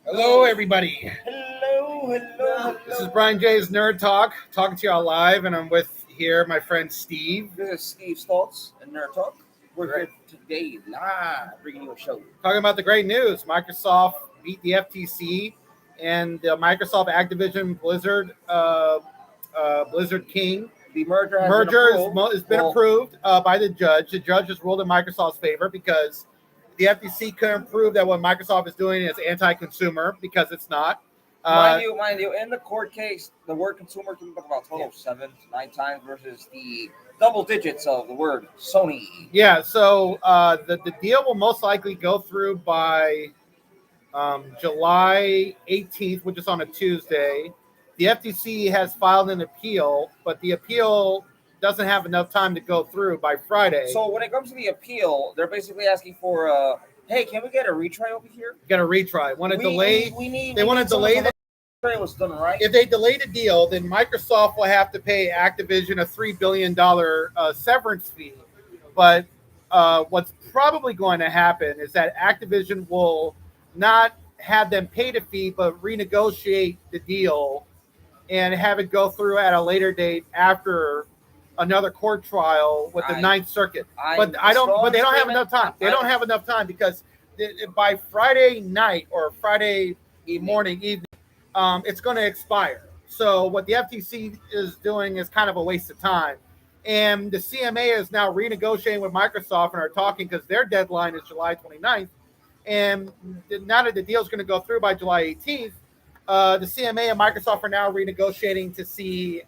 Hello, everybody. Hello. This is Brian J's Nerd Talk, talking to y'all live, and I'm with here my friend Steve, This is Steve Stoltz and Nerd Talk. We're Right. here today live bringing you a show. talking about the great news. Microsoft beat the FTC, and the Microsoft Activision Blizzard King The merger has been merger approved. has been approved by the judge. The judge has ruled in Microsoft's favor because the FTC couldn't prove that what Microsoft is doing is anti-consumer because it's not. Mind you, in the court case, the word consumer came up about a total of 7 to 9 times versus the double digits of the word Sony. Yeah, so the deal will most likely go through by July 18th, which is on a Tuesday. The FTC has filed an appeal, but the appeal doesn't have enough time to go through by Friday. So when it comes to the appeal, they're basically asking for, hey, can we get a retry over here? Get a retry. Want to delay? We They want to delay the. was done right. If they delay the deal, then Microsoft will have to pay Activision a $3 billion severance fee. But what's probably going to happen is that Activision will not have them pay the fee, but renegotiate the deal and have it go through at a later date after another court trial with the Ninth Circuit. But they don't have enough time. They don't have enough time because by Friday night or Friday evening, it's going to expire. So what the FTC is doing is kind of a waste of time. And the CMA is now renegotiating with Microsoft and are talking because their deadline is July 29th. And now that the deal is going to go through by July 18th, the CMA and Microsoft are now renegotiating to see,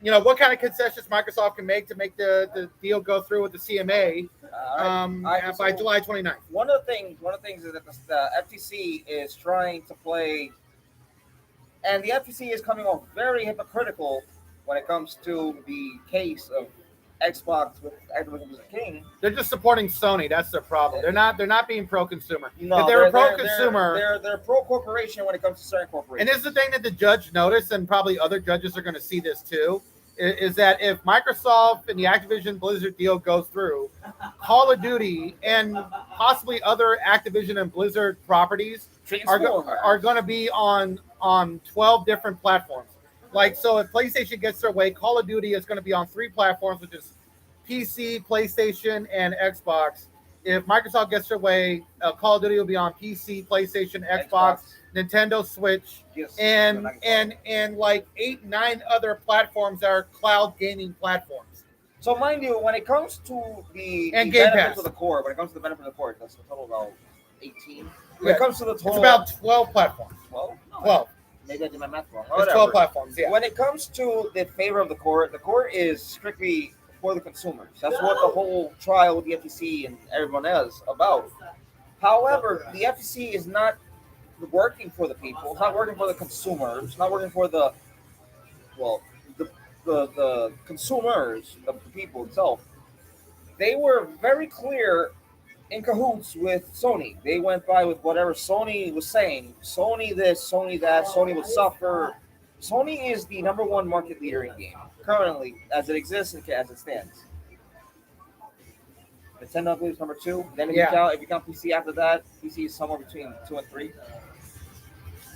what kind of concessions Microsoft can make to make the deal go through with the CMA by July 29th. One of the things is that the FTC is trying to play, and the FTC is coming off very hypocritical when it comes to the case of Xbox with Activision Blizzard King. They're just supporting Sony. That's their problem. They're not being pro-consumer. No, if they're pro-consumer, they're pro-corporation when it comes to certain corporations. And this is the thing that the judge noticed, and probably other judges are going to see this too, is that if Microsoft and the Activision Blizzard deal goes through, Call of Duty and possibly other Activision and Blizzard properties are going to be on 12 different platforms. So if PlayStation gets their way, Call of Duty is going to be on 3 platforms, which is PC, PlayStation, and Xbox. If Microsoft gets their way, Call of Duty will be on PC, PlayStation, Xbox, Nintendo Switch, and like 8-9 other platforms that are cloud gaming platforms. So mind you, when it comes to the benefits of the core, that's the total about 18. When it comes to the total, it's about 12 platforms. 12. Maybe I did my math wrong. It's 12 platforms, yeah. When it comes to the favor of the court is strictly for the consumers. That's what the whole trial with the FTC and everyone is about. However, the FTC is not working for the people. It's not working for the consumers. It's not working for the consumers of the people itself. They were very clear in cahoots with Sony. They went by with whatever Sony was saying. Sony this, Sony that, Sony would suffer. Sony is the number 1 market leader in game currently, as it exists and as it stands. Nintendo, I believe, is number 2. Then if you count PC after that, PC is somewhere between 2 and 3.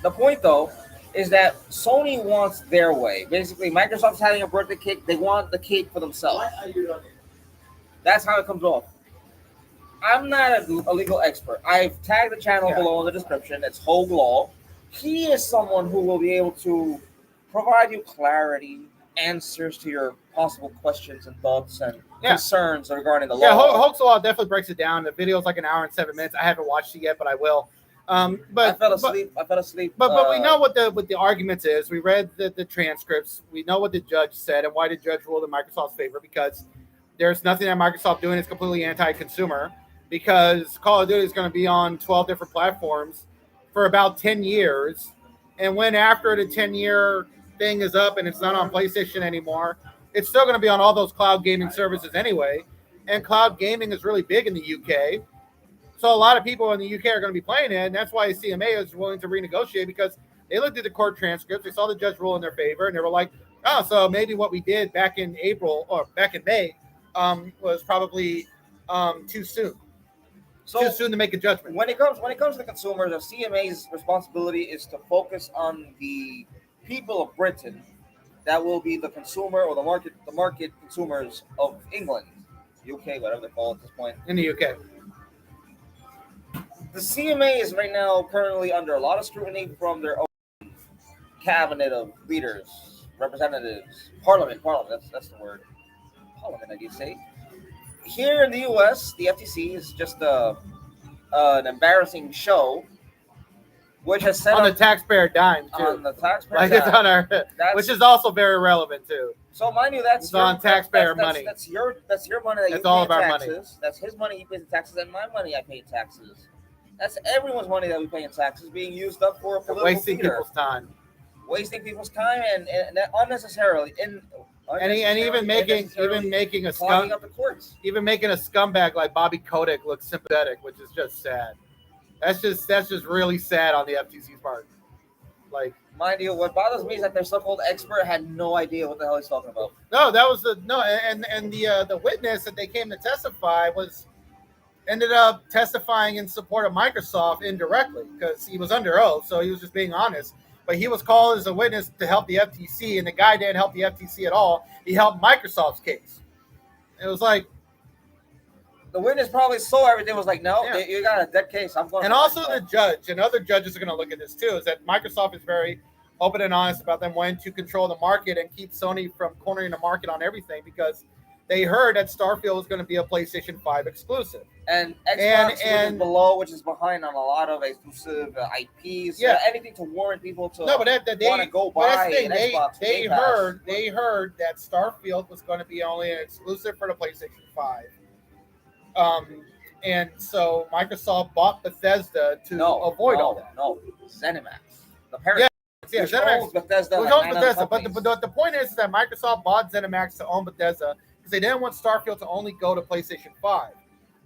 The point, though, is that Sony wants their way. Basically, Microsoft's having a birthday cake. They want the cake for themselves. That's how it comes off. I'm not a legal expert. I've tagged the channel below in the description. It's Hogue Law. He is someone who will be able to provide you clarity, answers to your possible questions and thoughts and concerns regarding the law. Yeah, Hogue's Law definitely breaks it down. The video is like an hour and 7 minutes. I haven't watched it yet, but I will. But I fell asleep. But we know what the arguments is. We read the transcripts. We know what the judge said and why the judge ruled in Microsoft's favor, because there's nothing that Microsoft doing is completely anti-consumer. Because Call of Duty is going to be on 12 different platforms for about 10 years. And when after the 10-year thing is up and it's not on PlayStation anymore, it's still going to be on all those cloud gaming services anyway. And cloud gaming is really big in the UK. So a lot of people in the UK are going to be playing it. And that's why CMA is willing to renegotiate, because they looked at the court transcripts. They saw the judge rule in their favor. And they were like, oh, so maybe what we did back in April or back in May was probably too soon. too soon to make a judgment. When it comes to the consumers, the CMA's responsibility is to focus on the people of Britain that will be the consumer or the market consumers of England, UK, whatever they call it at this point. In the UK. The CMA is right now currently under a lot of scrutiny from their own cabinet of leaders, representatives, parliament. That's the word. Parliament, I guess say. Here in the US, the FTC is just an embarrassing show, which has set on the taxpayer dime too. On the taxpayer like dime. It's on our, which is also very relevant too. So mind you, that's on taxpayer money. That's your money that you pay all in of our taxes. money. That's his money he pays in taxes, and my money I pay in taxes. That's everyone's money that we pay in taxes being used up for a political wasting theater. people's time. Wasting people's time and unnecessarily and even making a scumbag like Bobby Kotick look sympathetic, which is just sad. That's just really sad on the FTC's part. Like, mind you, what bothers me is that their so-called expert had no idea what the hell he's talking about. No, that was the witness that they came to testify ended up testifying in support of Microsoft indirectly because he was under oath, so he was just being honest. But he was called as a witness to help the FTC, and the guy didn't help the FTC at all. He helped Microsoft's case. It was like the witness probably saw everything. Was like, no, you got a dead case. I'm going. And also the judge and other judges are going to look at this too. Is that Microsoft is very open and honest about them wanting to control the market and keep Sony from cornering the market on everything because they heard that Starfield was going to be a PlayStation 5 exclusive. And Xbox which is behind on a lot of exclusive IPs. Yeah, anything to warrant people to want to go buy an Xbox. They heard that Starfield was going to be only an exclusive for the PlayStation 5. And so Microsoft bought Bethesda to avoid all that. No, ZeniMax. The parent. Yeah, ZeniMax. Bethesda. But the point is that Microsoft bought ZeniMax to own Bethesda because they didn't want Starfield to only go to PlayStation 5.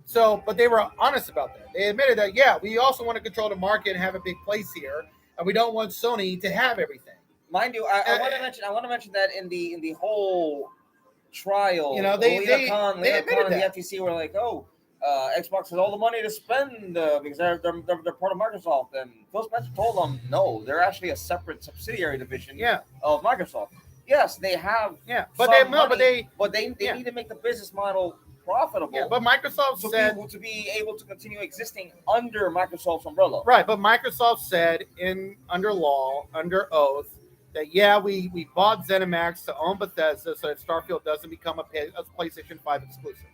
So, but they were honest about that. They admitted that, we also want to control the market and have a big place here, and we don't want Sony to have everything. Mind you, I want to mention that in the whole trial, they admitted and that. the FTC were like, Xbox has all the money to spend because they're part of Microsoft, and Phil Spencer told them no, they're actually a separate subsidiary division of Microsoft. Yes, they have. Yeah, but they need to make the business model profitable. Yeah, but Microsoft said to be able to continue existing under Microsoft's umbrella. Right, but Microsoft said under law, under oath, that we bought ZeniMax to own Bethesda so that Starfield doesn't become a PlayStation 5 exclusive.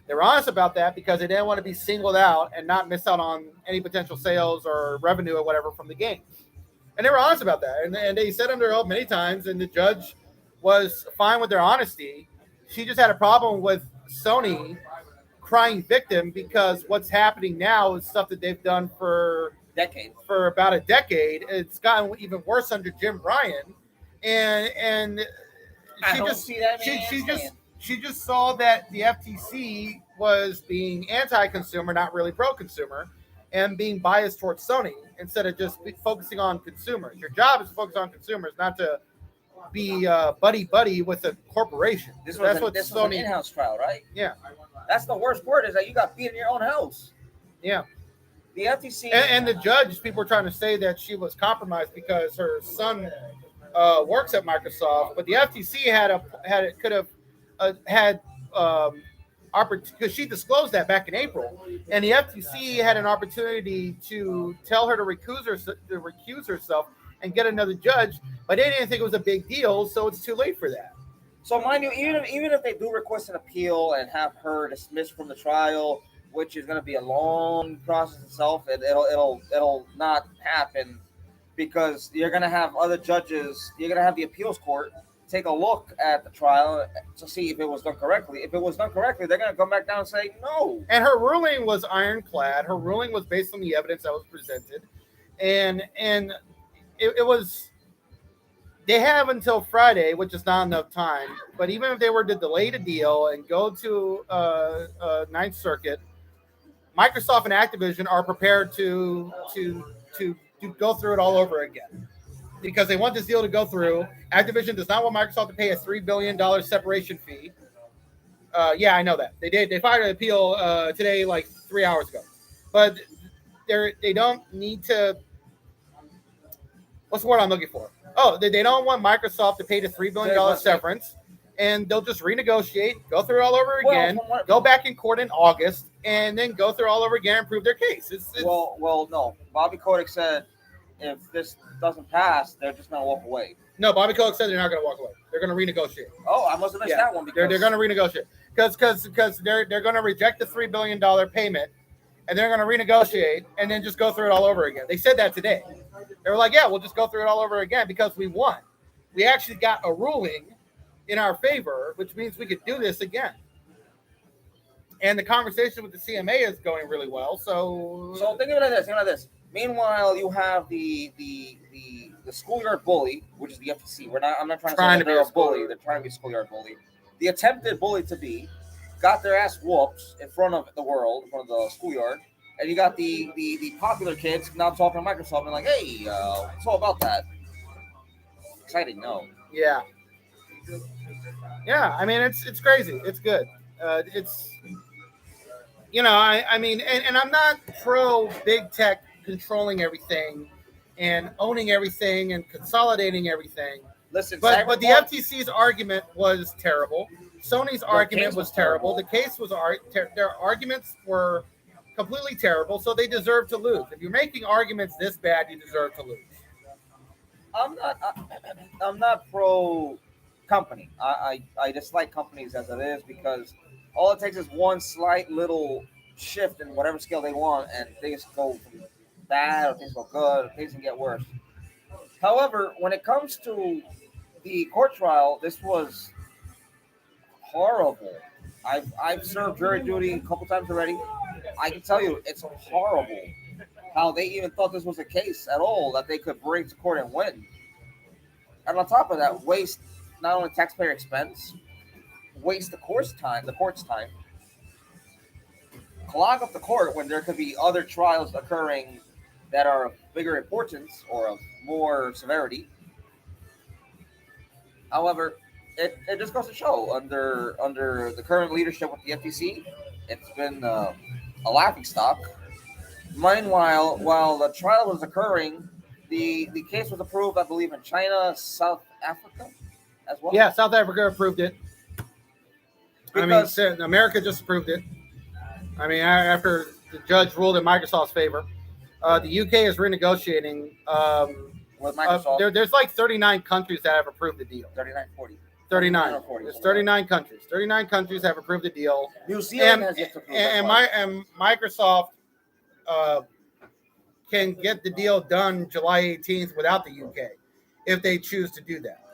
They were honest about that because they didn't want to be singled out and not miss out on any potential sales or revenue or whatever from the game. And they were honest about that. And they said under oath many times, and the judge was fine with their honesty. She just had a problem with Sony crying victim because what's happening now is stuff that they've done for about a decade. It's gotten even worse under Jim Ryan. And she just saw that the FTC was being anti-consumer, not really pro-consumer, and being biased towards Sony instead of just focusing on consumers. Your job is to focus on consumers, not to be buddy with a corporation. This was an in-house trial, right? Yeah. That's the worst part is that you got beat in your own house. Yeah. The FTC and the judge, people were trying to say that she was compromised because her son works at Microsoft, but the FTC had opportunity because she disclosed that back in April, and the FTC had an opportunity to tell her to recuse herself and get another judge, but they didn't think it was a big deal, so it's too late for that. So mind you, even if they do request an appeal and have her dismissed from the trial, which is going to be a long process itself, it'll not happen because you're going to have other judges, you're going to have the appeals court take a look at the trial to see if it was done correctly. If it was done correctly, they're going to come back down and say no. And her ruling was ironclad. Her ruling was based on the evidence that was presented, and it was. They have until Friday, which is not enough time. But even if they were to delay the deal and go to Ninth Circuit, Microsoft and Activision are prepared to go through it all over again. Because they want this deal to go through. Activision does not want Microsoft to pay a $3 billion separation fee. I know that. They did. They filed an appeal today, like 3 hours ago. but they don't need to. What's the word I'm looking for? Oh, they don't want Microsoft to pay the $3 billion severance, and they'll just renegotiate, go through it all over again, go back in court in August, and then go through all over again and prove their case. No. Bobby Kotick said if this doesn't pass, they're just going to walk away. No, Bobby Kotick said they're not going to walk away. They're going to renegotiate. Oh, I must have missed that one. Because they're going to renegotiate because they're going to reject the $3 billion payment, and they're going to renegotiate and then just go through it all over again. They said that today. They were like, yeah, we'll just go through it all over again because we won. We actually got a ruling in our favor, which means we could do this again. And the conversation with the CMA is going really well. So think of it like this. Meanwhile, you have the schoolyard bully, which is the FTC. I'm not trying to say they're a bully. They're trying to be a schoolyard bully. The attempted bully to be got their ass whooped in front of the world, in front of the schoolyard. And you got the popular kids now talking to Microsoft and like, hey, it's all about that. Exciting, no. Yeah. Yeah, I mean, it's crazy. It's good. It's, I mean, and I'm not pro big tech controlling everything and owning everything and consolidating everything. Listen, but the FTC's argument was terrible. Sony's argument was terrible. The case was their arguments were completely terrible, so they deserve to lose. If you're making arguments this bad, you deserve to lose. I'm not pro company. I dislike companies as it is because all it takes is one slight little shift in whatever scale they want, and things go from bad or things go good or things can get worse. However, when it comes to the court trial, this was horrible. I've served jury duty a couple times already. I can tell you it's horrible how they even thought this was a case at all that they could bring to court and win. And on top of that, waste not only taxpayer expense, waste the court's time, clog up the court when there could be other trials occurring that are of bigger importance or of more severity. However, it just goes to show under the current leadership with the FTC, it's been a laughingstock. Meanwhile, while the trial was occurring, the case was approved, I believe, in China, South Africa, as well. Yeah, South Africa approved it. Because, America just approved it. I mean, after the judge ruled in Microsoft's favor, the UK is renegotiating. With Microsoft, there's like 39 countries that have approved the deal. 39. There's 39 countries. 39 countries have approved the deal. New Zealand has yet to approve and Microsoft can get the deal done July 18th without the UK if they choose to do that.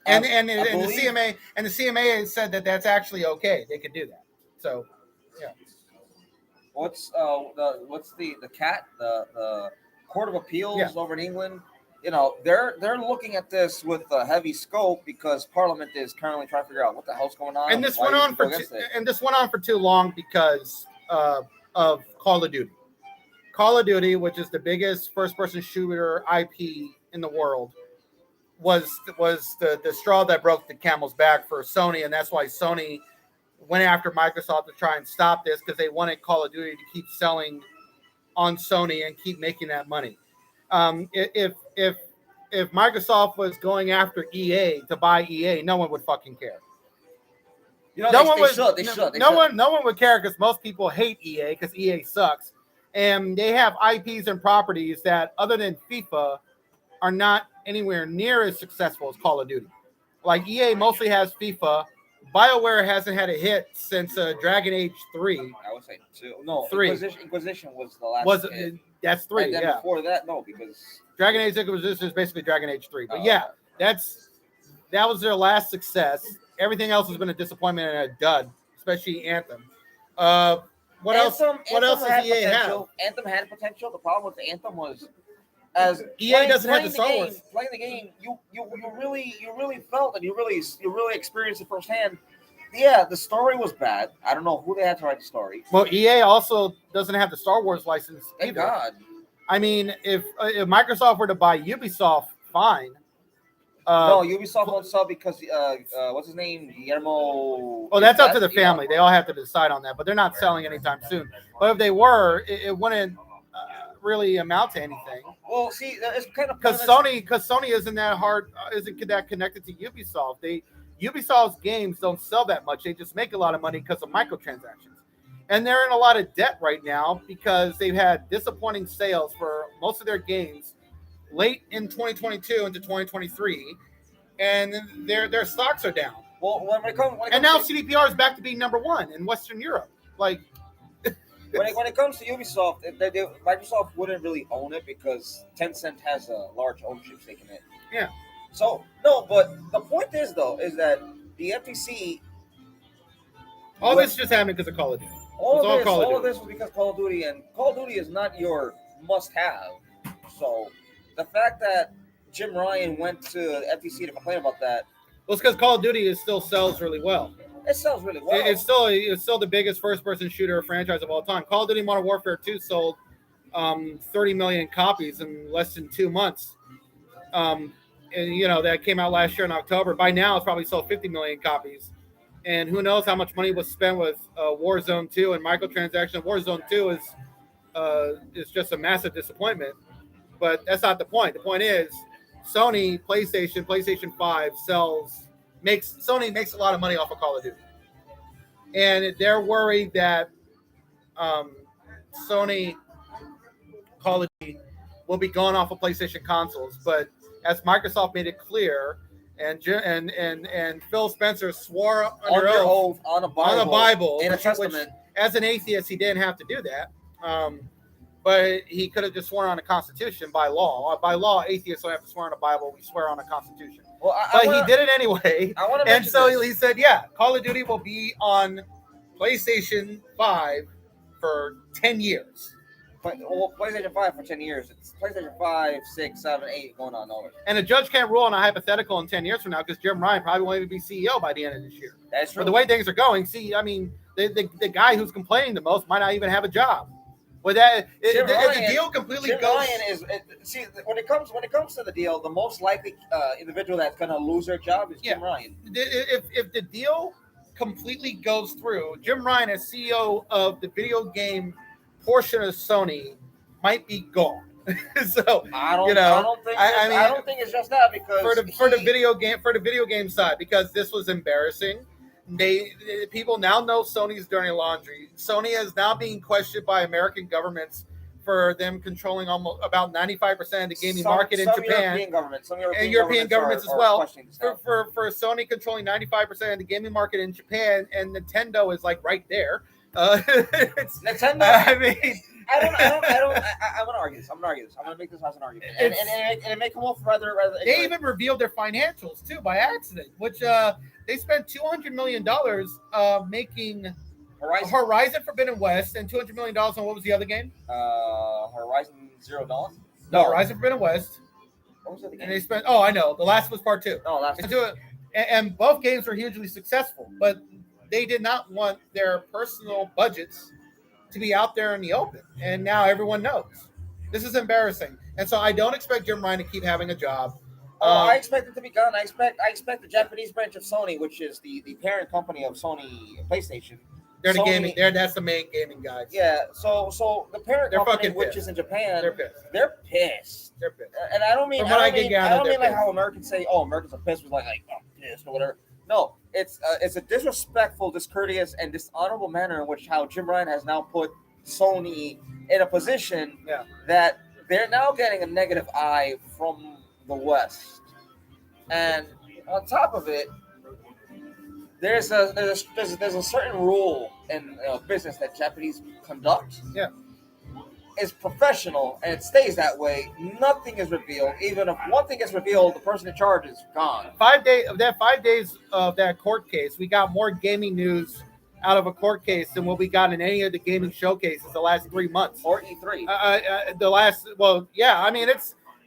And the CMA said that that's actually okay. They could do that. So, yeah. What's the CAT, the Court of Appeals over in England? They're looking at this with a heavy scope because Parliament is currently trying to figure out what the hell's going on. And this went on for too long because of Call of Duty. Call of Duty, which is the biggest first-person shooter IP in the world, was the straw that broke the camel's back for Sony, and that's why Sony went after Microsoft to try and stop this because they wanted Call of Duty to keep selling on Sony and keep making that money. If Microsoft was going after EA to buy EA, no one would fucking care. No one would care because most people hate EA because EA sucks, and they have IPs and properties that, other than FIFA, are not anywhere near as successful as Call of Duty. Like EA mostly has FIFA. BioWare hasn't had a hit since Dragon Age 3. I would say 2. No, 3. Inquisition was the last hit. That's 3, and then before that, no, because Dragon Age Inquisition is basically Dragon Age 3. But that was their last success. Everything else has been a disappointment and a dud, especially Anthem. What else does EA have? Anthem had potential. The problem with Anthem was, as EA doesn't have the Star Wars. Playing the game, you really felt and you really experienced it firsthand. Yeah, the story was bad. I don't know who they had to write the story. Well, EA also doesn't have the Star Wars license Thank either. God. I mean, if Microsoft were to buy Ubisoft, fine. No, Ubisoft won't sell because what's his name, Guillermo. Well, that's up to the family. They all have to decide on that, but they're not selling anytime soon. But if they were, it wouldn't really amount to anything. Well, see, it's kind of because Sony isn't that hard, isn't that connected to Ubisoft. Ubisoft's games don't sell that much. They just make a lot of money because of microtransactions. And they're in a lot of debt right now because they've had disappointing sales for most of their games late in 2022 into 2023, and their stocks are down. Well, and now CDPR is back to being number one in Western Europe. Like, when it comes to Ubisoft, Microsoft wouldn't really own it because Tencent has a large ownership stake in it. Yeah. So no, but the point is that the FTC. All this just happened because of Call of Duty. All of this was because Call of Duty, and Call of Duty is not your must-have. So the fact that Jim Ryan went to the FTC to complain about that. Well, it's because Call of Duty still sells really well. It sells really well. It's still the biggest first-person shooter franchise of all time. Call of Duty Modern Warfare 2 sold 30 million copies in less than 2 months. And that came out last year in October. By now, it's probably sold 50 million copies. And who knows how much money was spent with Warzone 2 and microtransactions. Warzone 2 is just a massive disappointment. But that's not the point. The point is, Sony, PlayStation 5 Sony makes a lot of money off of Call of Duty. And they're worried that Sony Call of Duty will be going off of PlayStation consoles. But as Microsoft made it clear, and Phil Spencer swore under oath on a Bible in a testament. Which, as an atheist, he didn't have to do that. But he could have just sworn on a Constitution by law. By law, atheists don't have to swear on a Bible. We swear on a Constitution. Well, he did it anyway. And so he said, yeah, Call of Duty will be on PlayStation 5 for 10 years. Well, PlayStation 5 for 10 years. It's PlayStation 5, 6, 7, 8 going on over. And a judge can't rule on a hypothetical in 10 years from now because Jim Ryan probably won't even be CEO by the end of this year. That's true. But the way things are going, the guy who's complaining the most might not even have a job. But the deal completely Jim goes. Ryan when it comes to the deal, the most likely individual that's going to lose their job is Jim Ryan. If the deal completely goes through, Jim Ryan as CEO of the video game portion of Sony might be gone. So I don't think it's just that because for the video game side, because this was embarrassing. People now know Sony's dirty laundry. Sony is now being questioned by American governments for them controlling almost about 95% of the gaming market in Japan. European governments as well. For Sony controlling 95% of the gaming market in Japan, and Nintendo is like right there. Nintendo. I mean, I'm gonna argue this. I'm gonna make this as an argument, and it may come off rather. They even revealed their financials too by accident, which they spent $200 million making Horizon Forbidden West, and $200 million on what was the other game? Horizon Zero Dawn. No, Horizon Forbidden West. What was the game? And they spent. Oh, I know. The Last was Part 2. Oh, Last. And both games were hugely successful, but they did not want their personal budgets to be out there in the open. And now everyone knows. This is embarrassing. And so I don't expect Jim Ryan to keep having a job. I expect it to be gone. I expect the Japanese branch of Sony, which is the parent company of Sony PlayStation. They're the gaming. That's the main gaming guys. Yeah. So the parent company, which is in Japan, they're pissed. And I don't mean like how Americans say, "Oh, Americans are pissed." With like pissed or whatever. No, it's a disrespectful, discourteous, and dishonorable manner in which how Jim Ryan has now put Sony in a position that they're now getting a negative eye from the West. And on top of it, there's a certain rule in business that Japanese conduct. Yeah. Is professional, and it stays that way. Nothing is revealed. Even if one thing is revealed, the person in charge is gone. 5 days of that court case, we got more gaming news out of a court case than what we got in any of the gaming showcases the last 3 months. Or E3.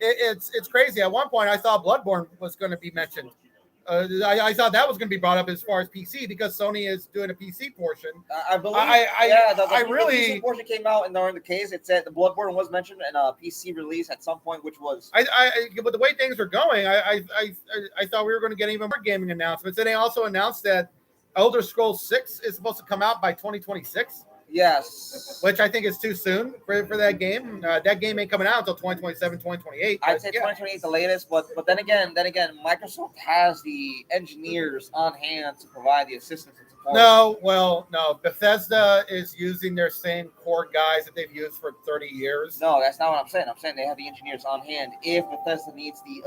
It's crazy. At one point, I thought Bloodborne was going to be mentioned. I thought that was going to be brought up as far as PC because Sony is doing a PC portion. I believe. The PC portion came out, and during the case, it said the Bloodborne was mentioned in a PC release at some point, which was. But the way things are going, I thought we were going to get even more gaming announcements, and they also announced that Elder Scrolls 6 is supposed to come out by 2026. Yes. Which I think is too soon for that game. That game ain't coming out until 2027, 2028. I'd say 2028 the latest, but then again, Microsoft has the engineers on hand to provide the assistance and support. No. Bethesda is using their same core guys that they've used for 30 years. No, that's not what I'm saying. I'm saying they have the engineers on hand if Bethesda needs the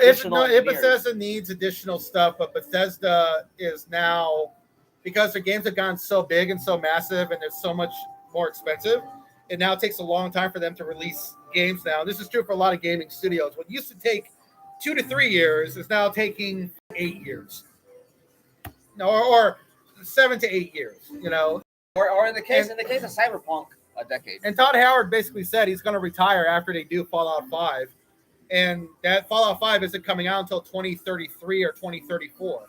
if Bethesda needs additional stuff, but Bethesda is now, because their games have gotten so big and so massive and they're so much more expensive, it now takes a long time for them to release games now. This is true for a lot of gaming studios. What used to take 2 to 3 years is now taking 8 years. Or 7 to 8 years, Or in the case of Cyberpunk, a decade. And Todd Howard basically said he's going to retire after they do Fallout 5. And that Fallout 5 isn't coming out until 2033 or 2034.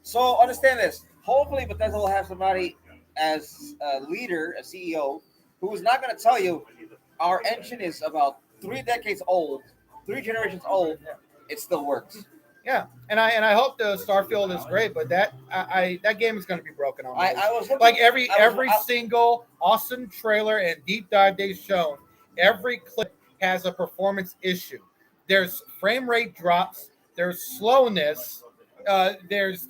So understand this. Hopefully Bethesda will have somebody as a leader, a CEO, who is not going to tell you our engine is about 3 decades old, 3 generations old. It still works. Yeah, and I hope the Starfield is great, but that game is going to be broken on. I was hoping, like every single awesome trailer and deep dive they've shown, every clip has a performance issue. There's frame rate drops. There's slowness. There's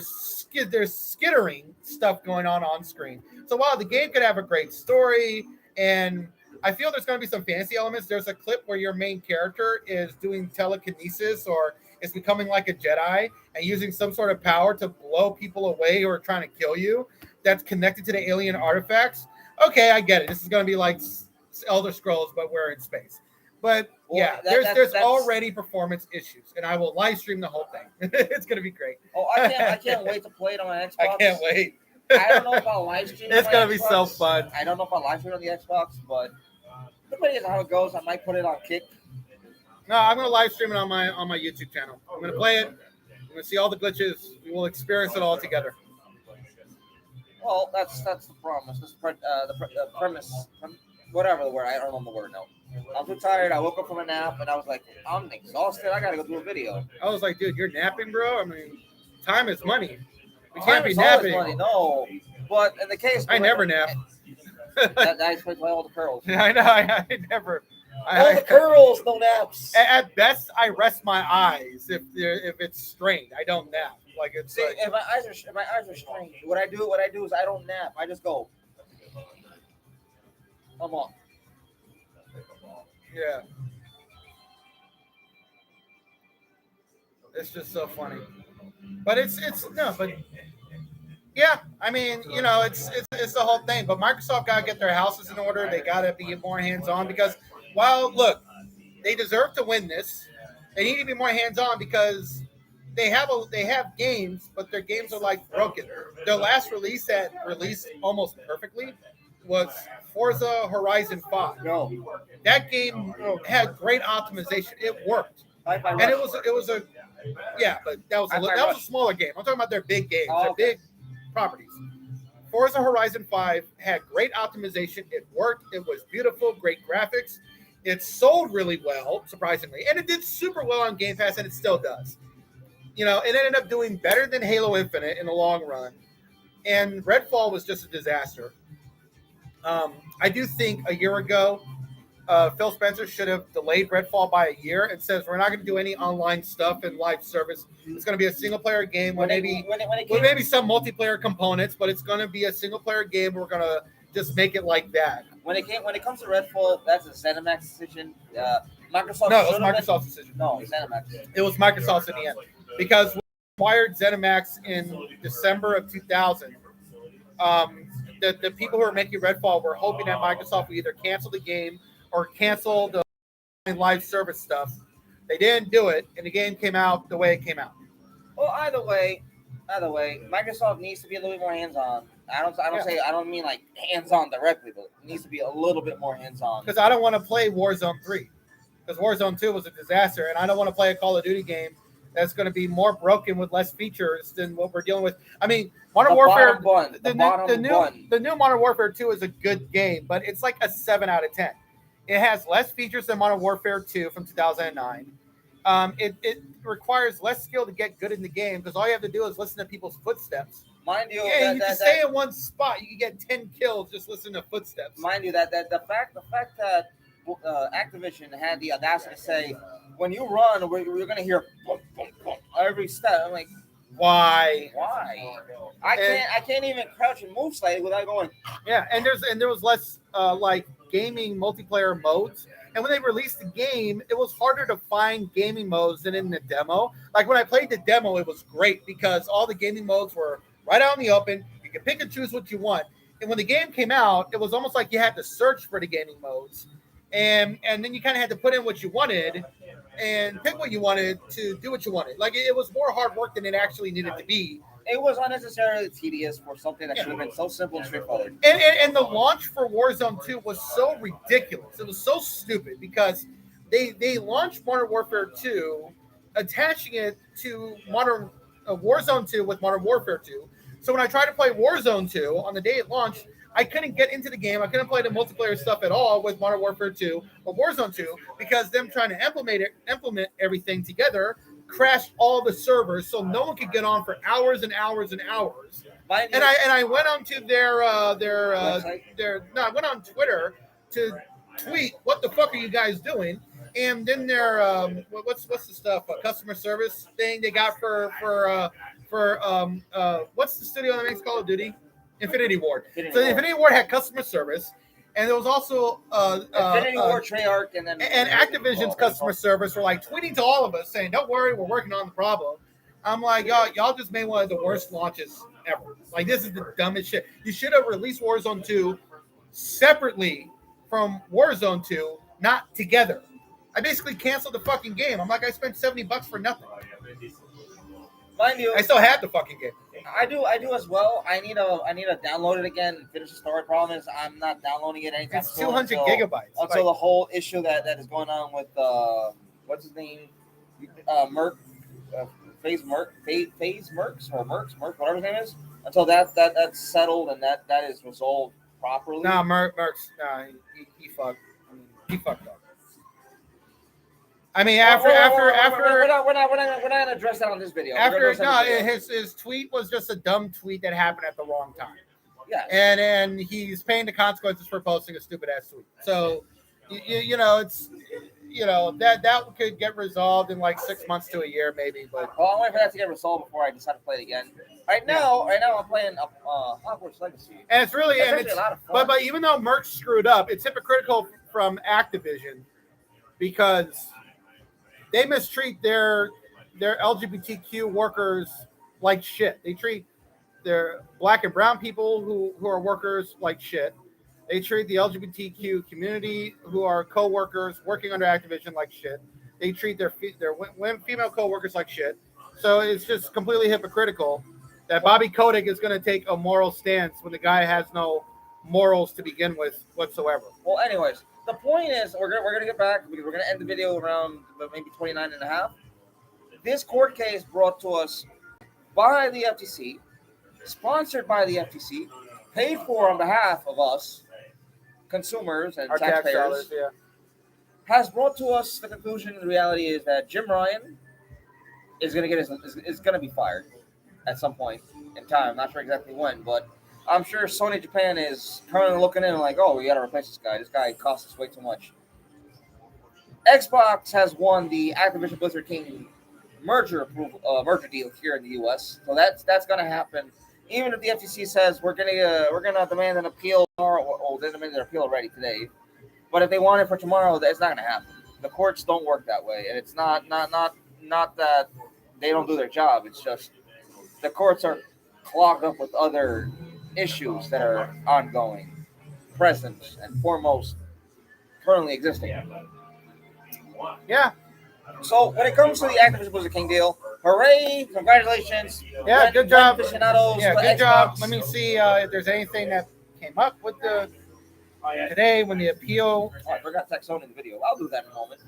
skittering stuff going on screen. So while the game could have a great story, and I feel there's going to be some fantasy elements. There's a clip where your main character is doing telekinesis or is becoming like a Jedi and using some sort of power to blow people away who are trying to kill you. That's connected to the alien artifacts. Okay, I get it. This is going to be like Elder Scrolls, but we're in space. But there's already performance issues, and I will live stream the whole thing. It's going to be great. Oh, I can't wait to play it on my Xbox. I can't wait. I don't know if I'll live stream. It's going to be so fun. I don't know if I'll live stream on the Xbox, but depending on how it goes, I might put it on Kick. No, I'm going to live stream it on my YouTube channel. I'm going to play it. I'm going to see all the glitches. We will experience it all together. Well, that's the promise. That's the premise. Whatever the word. I don't know the word now. I'm too tired. I woke up from a nap, and I was like, I'm exhausted. I got to go do a video. I was like, dude, you're napping, bro? I mean, time is money. We can't be napping. Money, no. But in the case... I never nap. That explains why all the curls. I know. I never... All the curls, no naps. At best, I rest my eyes if it's strained. I don't nap. Like it's like, if my eyes are strained, what I do is I don't nap. I just go. I'm off. Yeah. It's just so funny. But yeah, I mean, it's the whole thing. But Microsoft got to get their houses in order. They got to be more hands-on because, look, they deserve to win this. They need to be more hands-on because they have games, but their games are like broken. Their last release that released almost perfectly was Forza Horizon 5. No. That game had great optimization. It worked. And it was a but that was a smaller game. I'm talking about their big games, their big properties. Forza Horizon 5 had great optimization. It worked. It was beautiful, great graphics. It sold really well, surprisingly, and it did super well on Game Pass, and it still does. It ended up doing better than Halo Infinite in the long run, and Redfall was just a disaster. I do think a year ago, Phil Spencer should have delayed Redfall by a year and says we're not going to do any online stuff and live service. It's going to be a single-player game with maybe some multiplayer components, but it's going to be a single-player game. We're going to just make it like that. When it comes to Redfall, that's a ZeniMax decision. Microsoft. No, it was Microsoft's decision. No, ZeniMax. It was Microsoft's in the end because we acquired ZeniMax in December of 2000. The people who are making Redfall were hoping that Microsoft would either cancel the game or cancel the live service stuff. They didn't do it, and the game came out the way it came out. Well, either way, Microsoft needs to be a little bit more hands-on. I don't mean like hands-on directly, but it needs to be a little bit more hands-on. Because I don't want to play Warzone 3. Because Warzone 2 was a disaster, and I don't want to play a Call of Duty game that's going to be more broken with less features than what we're dealing with. I mean, Modern Warfare, the new Modern Warfare 2 is a good game, but it's like a 7 out of 10. It has less features than Modern Warfare 2 from 2009. It requires less skill to get good in the game because all you have to do is listen to people's footsteps. Mind you, you can stay in one spot. You can get 10 kills just listening to footsteps. Mind you, that the fact that Activision had the audacity to say, when you run, we're going to hear boom, boom, boom, every step. I'm like, why? I can't even crouch and move slightly without going. Yeah, and there was less like gaming multiplayer modes. And when they released the game, it was harder to find gaming modes than in the demo. Like when I played the demo, it was great because all the gaming modes were right out in the open. You can pick and choose what you want. And when the game came out, it was almost like you had to search for the gaming modes. And then you kind of had to put in what you wanted and pick what you wanted to do what you wanted. Like it was more hard work than it actually needed to be. It was unnecessarily tedious for something that should have been so simple and straightforward. And the launch for Warzone 2 was so ridiculous. It was so stupid because they launched Modern Warfare 2, attaching it to Modern Warzone 2 with Modern Warfare 2. So when I tried to play Warzone 2 on the day it launched, I couldn't get into the game. I couldn't play the multiplayer stuff at all with Modern Warfare 2 or Warzone 2 because them trying to implement everything together crashed all the servers, so no one could get on for hours and hours and hours. And I went onto I went on Twitter to tweet, "What the fuck are you guys doing?" And then their what's the stuff customer service thing they got for what's the studio that makes Call of Duty? Infinity Ward. Infinity Ward had customer service. And there was also Infinity War, Treyarch, and Activision's customer service were like tweeting to all of us saying, "Don't worry, we're working on the problem." I'm like, y'all just made one of the worst launches ever. Like this is the dumbest shit. You should have released Warzone 2 separately from Warzone 2, not together. I basically canceled the fucking game. I'm like, I spent $70 for nothing. Mind you, I still had the fucking game. I do as well. I need to download it again and finish the story. Problem is, I'm not downloading it anytime soon. It's 200 gigabytes. Until the whole issue that is going on with what's his name, Merc, Phase Mercs, whatever his name is. Until that's settled and that is resolved properly. Nah, Mercs, he fucked. He fucked up. I mean, after we're not gonna address that on this video. His tweet was just a dumb tweet that happened at the wrong time. Yeah, and he's paying the consequences for posting a stupid ass tweet. So, that could get resolved in like 6 months to a year, maybe. But I'm waiting for that to get resolved before I decide to play it again. Right now, I'm playing Hogwarts Legacy, and it's really a lot of fun. But even though Merc screwed up, it's hypocritical from Activision because they mistreat their LGBTQ workers like shit. They treat their black and brown people who are workers like shit. They treat the LGBTQ community who are co-workers working under Activision like shit. They treat their female co-workers like shit. So it's just completely hypocritical that Bobby Kotick is going to take a moral stance when the guy has no morals to begin with whatsoever. Well, anyways. The point is, we're gonna get back because we're gonna end the video around maybe 29 and a half. This court case brought to us by the FTC, sponsored by the FTC, paid for on behalf of us, consumers and taxpayers, has brought to us the conclusion. The reality is that Jim Ryan is gonna be fired at some point in time. I'm not sure exactly when, but I'm sure Sony Japan is currently looking in like, oh, we got to replace this guy. This guy costs us way too much. Xbox has won the Activision Blizzard King merger deal here in the U.S. So that's going to happen. Even if the FTC says we're gonna demand an appeal tomorrow, they demanded an appeal already today. But if they want it for tomorrow, it's not going to happen. The courts don't work that way, and it's not that they don't do their job. It's just the courts are clogged up with other issues that are ongoing, present, and foremost, currently existing. Yeah. So when it comes to the Activision Blizzard King deal, hooray! Congratulations. Yeah, good job. Yeah, good job. Let me see if there's anything that came up with the today when the appeal. Oh, I forgot to text Sony in the video. I'll do that in a moment.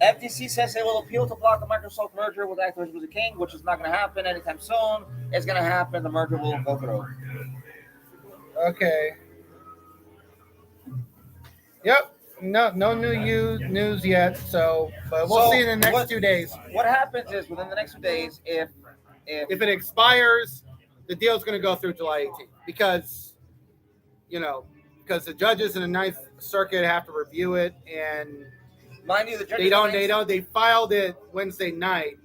FTC says they will appeal to block the Microsoft merger with Activision Blizzard King, which is not going to happen anytime soon. It's going to happen. The merger will go through. Okay. Yep. No new news yet. So, but we'll see in the next 2 days. What happens is within the next 2 days, if it expires, the deal's going to go through July 18th because the judges in the Ninth Circuit have to review it, and mind you, the judges they filed it Wednesday night,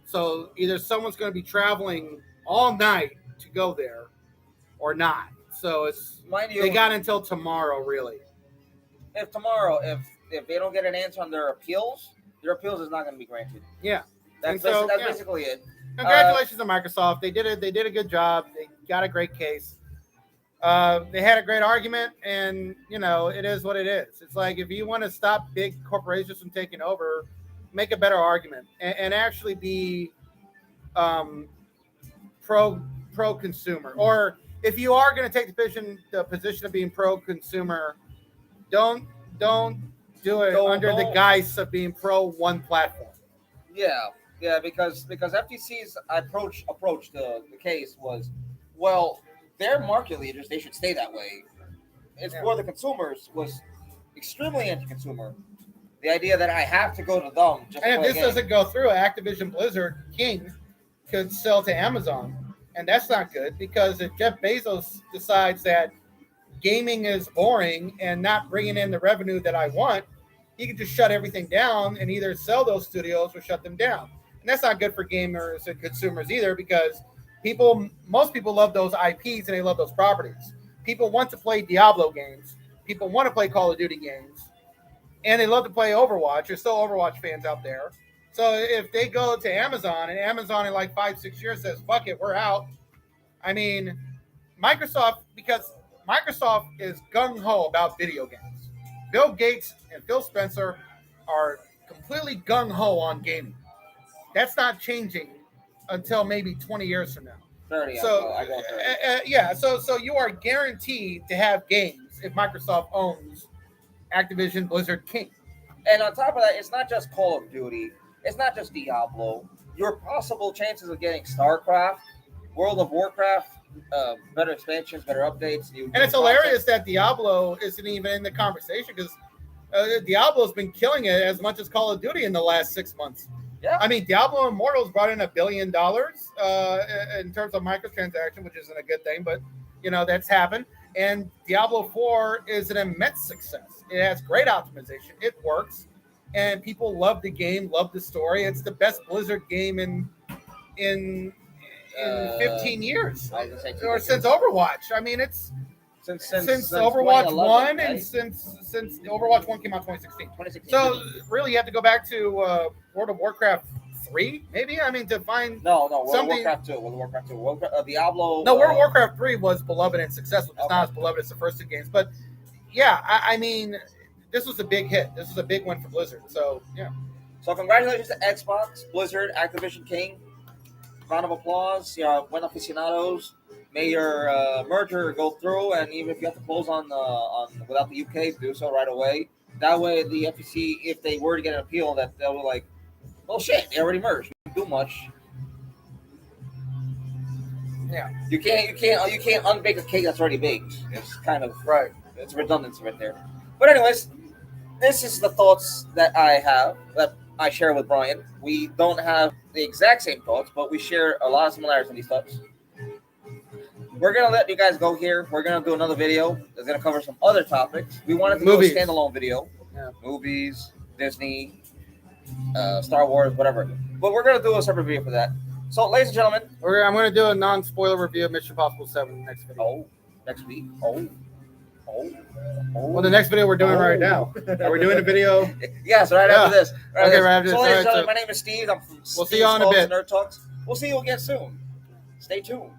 so either someone's going to be traveling all night to go there, or not. So it's they got until tomorrow, really. If they don't get an answer on their appeals is not going to be granted. Yeah, that's basically it. Congratulations to Microsoft. They did a good job. They got a great case. They had a great argument, and it is what it is. It's like, if you want to stop big corporations from taking over, make a better argument and actually be pro consumer. Or if you are going to take the position of being pro consumer, don't do it under the guise of being pro one platform. Yeah, because FTC's approach to the case was, well, they're market leaders, they should stay that way. It's for the consumers was extremely anti-consumer. The idea that I have to go to them just and if this doesn't go through, Activision Blizzard King could sell to Amazon, and that's not good, because if Jeff Bezos decides that gaming is boring and not bringing in the revenue that I want, he can just shut everything down and either sell those studios or shut them down. And that's not good for gamers and consumers either, because most people love those IPs and they love those properties. People want to play Diablo games. People want to play Call of Duty games. And they love to play Overwatch. There's still Overwatch fans out there. So if they go to Amazon, and Amazon in like 5-6 years says, fuck it, we're out. I mean, Microsoft is gung-ho about video games. Bill Gates and Phil Spencer are completely gung-ho on gaming. That's not changing until maybe 20 years from now. 30. So, I go 30. So you are guaranteed to have games if Microsoft owns Activision Blizzard King. And on top of that, it's not just Call of Duty. It's not just Diablo. Your possible chances of getting StarCraft, World of Warcraft, better expansions, better updates. And it's hilarious that Diablo isn't even in the conversation, because Diablo's been killing it as much as Call of Duty in the last 6 months. Yeah. I mean, Diablo Immortals brought in $1 billion in terms of microtransaction, which isn't a good thing, but that's happened. And Diablo 4 is an immense success. It has great optimization. It works, and people love the game, love the story. It's the best Blizzard game in 15 years, or since Overwatch. I mean, it's since Overwatch 1, right? And since Overwatch 1 came out 2016. So really, you have to go back to World of Warcraft 3, maybe. I mean, to find World of Warcraft 2. World of Warcraft 2. Diablo. No, World of Warcraft 3 was beloved and successful. It's not as beloved as the first two games, but yeah, I mean, this was a big hit. This was a big win for Blizzard. So yeah. So congratulations to Xbox, Blizzard, Activision King. Round of applause, buen aficionados. May your merger go through, and even if you have to close on without the UK, do so right away. That way, the FTC, if they were to get an appeal, that they'll be like, well, shit, they already merged. You can't do much. Yeah, you can't unbake a cake that's already baked. It's kind of right. It's redundancy right there. But anyways, this is the thoughts that I have, that I share with Brian. We don't have the exact same thoughts, but we share a lot of similarities in these thoughts. We're going to let you guys go here. We're going to do another video that's going to cover some other topics. We wanted to do a standalone video. Yeah. Movies, Disney, Star Wars, whatever. But we're going to do a separate video for that. So, ladies and gentlemen. I'm going to do a non-spoiler review of Mission Impossible 7 next video. Oh, next week? Well, the next video we're doing right now. Are we doing a video? Yes, right after this. Right after this. So, ladies and gentlemen, my name is Steve. I'm from We'll see you on a bit. Nerd Talks. We'll see you again soon. Stay tuned.